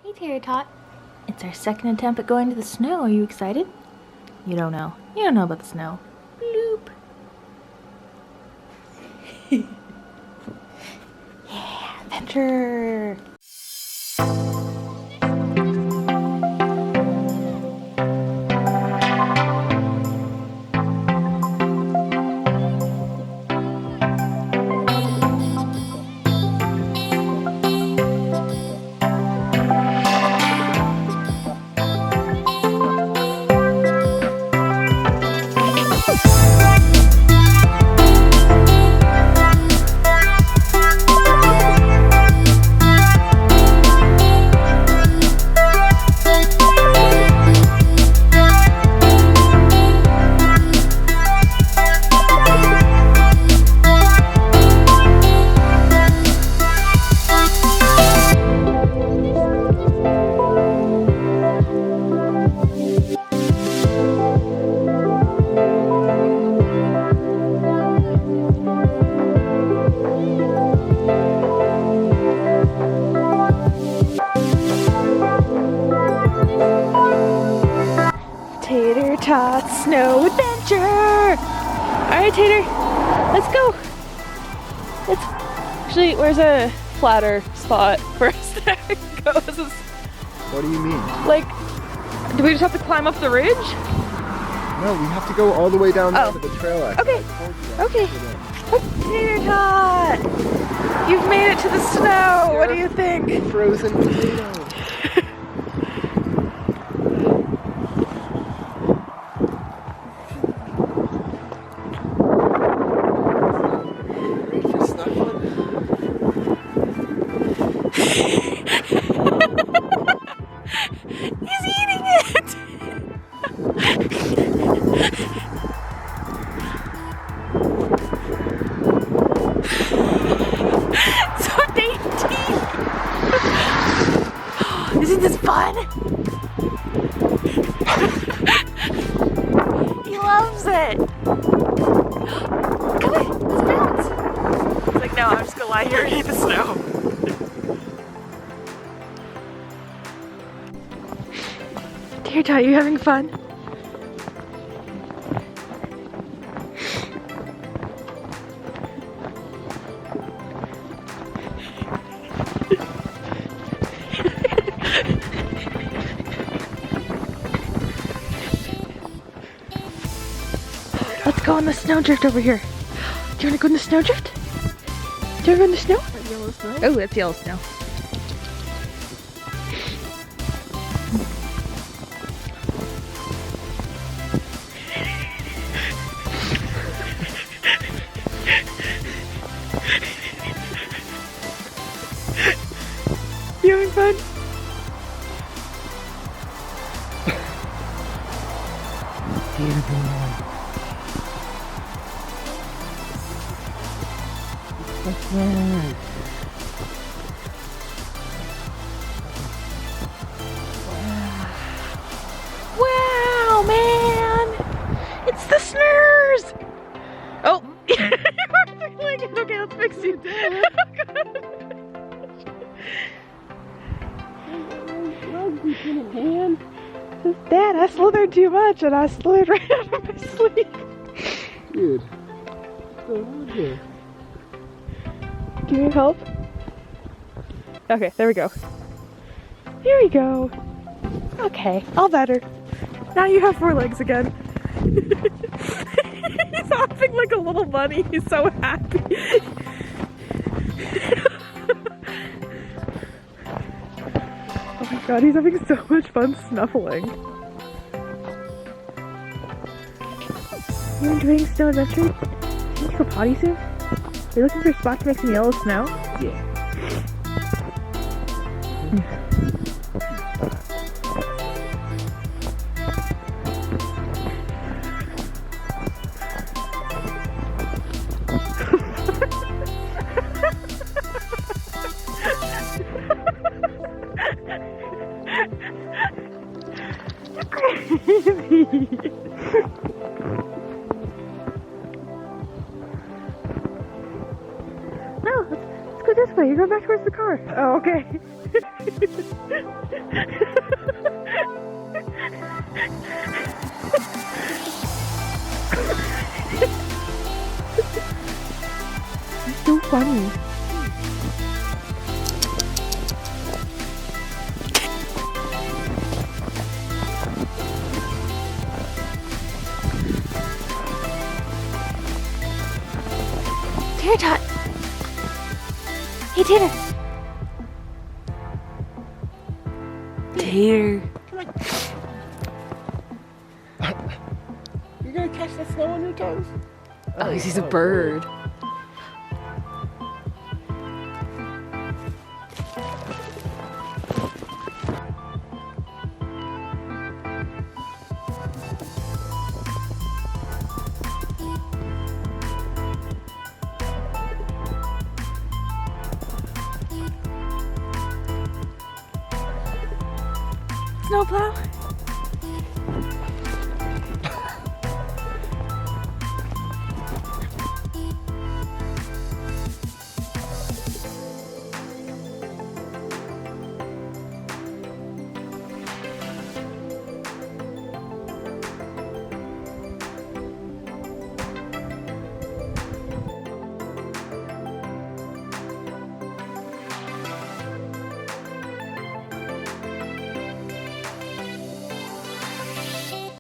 Hey Tater Tot, it's our second attempt at going to the snow. Are you excited? You don't know. You don't know about the snow. Bloop. Yeah, adventure. Tater Tot Snow Adventure! Alright, Tater, let's go! It's actually, where's a flatter spot for us to go? What do you mean? Like, do we just have to climb up the ridge? No, we have to go all the way down to the trail actually. Okay, okay. Tater Tot! You've made it to the snow! What do you think? Frozen potato. He's eating it! So dainty! Isn't this fun? He loves it! Come on, let's bounce! He's like, no, I'm just gonna lie here and eat the snow. Tater Tot, you having fun? Let's go on the snowdrift over here. Do you want to go in the snowdrift? Do you want to go in the snow? Yellow snow? Oh, that's yellow snow. You having fun? Wow, man! It's the snurs! Oh! Okay, let's fix you. Dad, I slithered too much and I slithered right out of my sleep. Dude, what's going on here? Do you need help? Okay, there we go. Here we go. Okay, all better. Now you have 4 legs again. He's hopping like a little bunny. He's so happy. Oh my god, he's having so much fun snuffling. You enjoying snow adventure? Can you go potty soon? Are you looking for a spot to make some yellow snow? Yeah. Crazy. No, let's go this way. You're going back towards the car. Oh, okay. It's so funny. Tater tot! Hey, Tater! Tater. You gonna catch the snow on your toes? Oh, he's a bird. Snowplow.